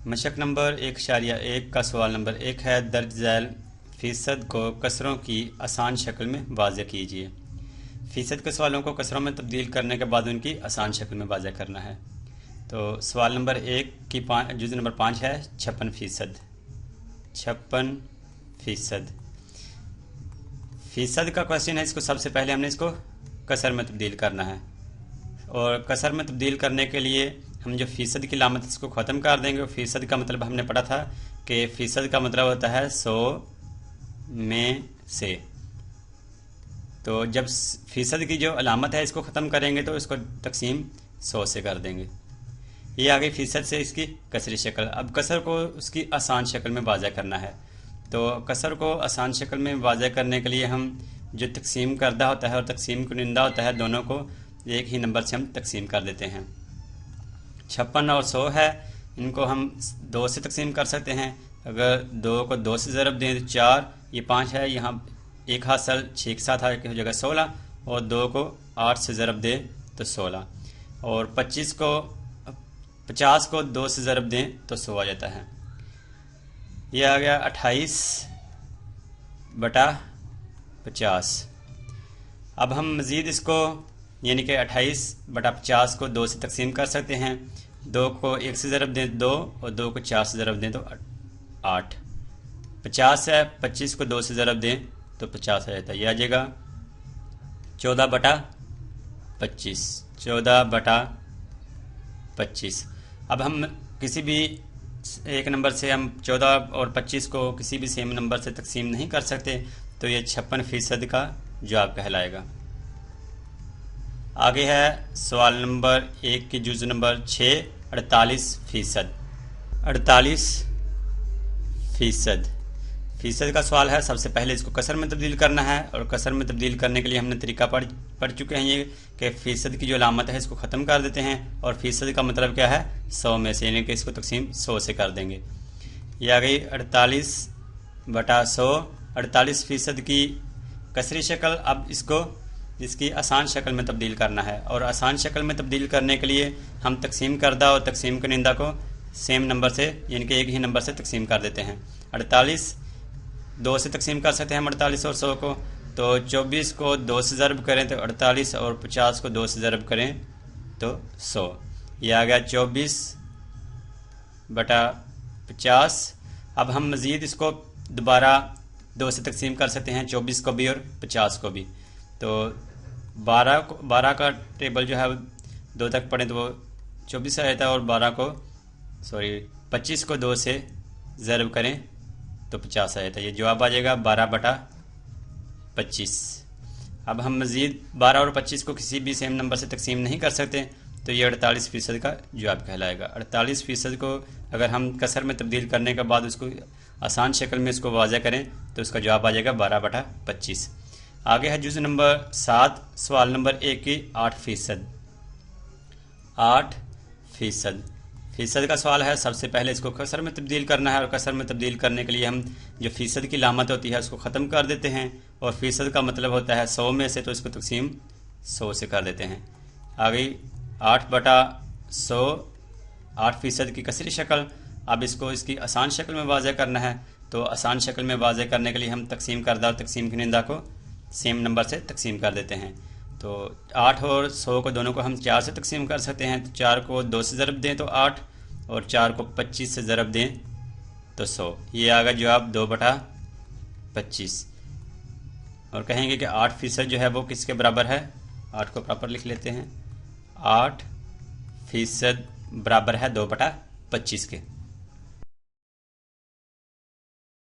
मशक number 1.1 का सवाल number 1 है। दर्ज झैल फ़ीसद को कसरों की आसान शक्ल में वाज़ेह कीजिए। फ़ीसद के सवालों को कसरों में तब्दील करने के बाद उनकी आसान शक्ल में वाज़ेह करना है। तो सवाल नंबर 1 की जुज़ नंबर 5 है 56%। 56%। फ़ीसद का क्वेश्चन है, इसको सबसे पहले हमने इसको कसर में तब्दील करना है और कसर में तब्दील करने के लिए हम जो फ़ीसद की लामत इसको ख़त्म कर देंगे। फ़ीसद का मतलब हमने पढ़ा था कि फ़ीसद का मतलब होता है 100 में से। तो जब फ़ीसद की जो अलामत है इसको ख़त्म करेंगे तो इसको तकसीम 100 से कर देंगे। ये आ गई फ़ीसद से इसकी कसरी शक्ल। अब कसर को उसकी आसान शक्ल में वाज़ेह करना है। तो कसर को आसान शक्ल में वाज़ेह करने के लिए हम जो तकसीम करदा होता है और तकसीम कुनिंदा होता है, दोनों को एक ही नंबर से हम तकसीम कर देते हैं। 56 और 100 है, इनको हम 2 से तकसीम कर सकते हैं। अगर 2 को 2 से ज़रब दें तो 4, ये 5 है, यहाँ एक हासिल 6 के साथ आके हो जाएगा 16, और 2 को 8 से ज़रब दें तो 16, और 50 को 2 से ज़रब दें तो 100 आ जाता है। ये आ गया 28/50। अब हम मज़ीद इसको यानी कि 28/50 को 2 से तकसीम कर सकते हैं। 2 को 1 से ज़रब दें 2, और 2 को 4 से ज़रब दें तो 8। 50 है, 25 को 2 से ज़रब दें तो 50 आ जाता है। यह आ जाएगा 14/25। 14/25। अब हम किसी भी एक नंबर से हम 14 और 25 को किसी भी सेम नंबर से तकसीम नहीं कर सकते, तो ये 56% का जवाब कहलाएगा। आगे है सवाल नंबर 1 की जुज़ नंबर 6 48%। 48%। फ़ीसद का सवाल है। सबसे पहले इसको कसर में तब्दील करना है, और कसर में तब्दील करने के लिए हमने तरीका पढ़ चुके हैं ये कि फ़ीसद की जो अलामत है इसको ख़त्म कर देते हैं, और फ़ीसद का मतलब क्या है 100 में से, यानी कि इसको तकसीम 100 से कर देंगे। ये आ गई 48/100। 48% की कसरी शक्ल। अब इसको इसकी आसान शक्ल में तब्दील करना है, और आसान शक्ल में तब्दील करने के लिए हम तकसीम करदा और तकसीम कुनिंदा को सेम नंबर से यानी कि एक ही नंबर से तकसीम कर देते हैं। 48 2 से तकसीम कर सकते हैं हम 48 और 100 को। तो 24 को 2 से ज़रब करें तो 48, और 50 को 2 से ज़रब करें तो 100। ये आ गया 24/50। अब हम मज़ीद इसको दोबारा 2 से तकसीम कर सकते हैं, 24 को भी और 50 को भी। तो 12 का टेबल जो है 2 तक पढ़ें तो वो 24 आ जाता है, और 25 को 2 से ज़रब करें तो 50 आ जाता है। ये जवाब आ जाएगा 12/25। अब हम मज़ीद 12 और 25 को किसी भी सेम नंबर से तकसीम नहीं कर सकते, तो ये 48% का जवाब कहलाएगा। 48% को अगर हम कसर में तब्दील करने के बाद उसको आसान शक्ल में इसको वाज़ेह करें तो उसका जवाब आ जाएगा 12/25। आगे है जुज़ नंबर 7 सवाल नंबर 1 की 8%। 8% फ़ीसद का सवाल है। सबसे पहले इसको कसर में तब्दील करना है, और कसर में तब्दील करने के लिए हम जो फ़ीसद की लामत होती है उसको ख़त्म कर देते हैं, और फ़ीसद का मतलब होता है 100 में से, तो इसको तकसीम 100 से कर देते हैं। आ गई 8/100। 8% की कसरी शक्ल। अब इसको इसकी आसान शक्ल में वाज़ेह करना है, तो आसान शक्ल में वाज़ेह करने के लिए हम तकसीम करदा और तकसीम कुनिंदा को सेम नंबर से तकसीम कर देते हैं। तो 8 और 100 को दोनों को हम 4 से तकसीम कर सकते हैं। तो 4 को 2 से ज़रब दें तो 8, और 4 को 25 से ज़रब दें तो 100। ये आ गया जवाब 2/25। और कहेंगे कि 8% जो है वो किसके बराबर है। 8 को प्रॉपर लिख लेते हैं। 8% बराबर है 2/25 के।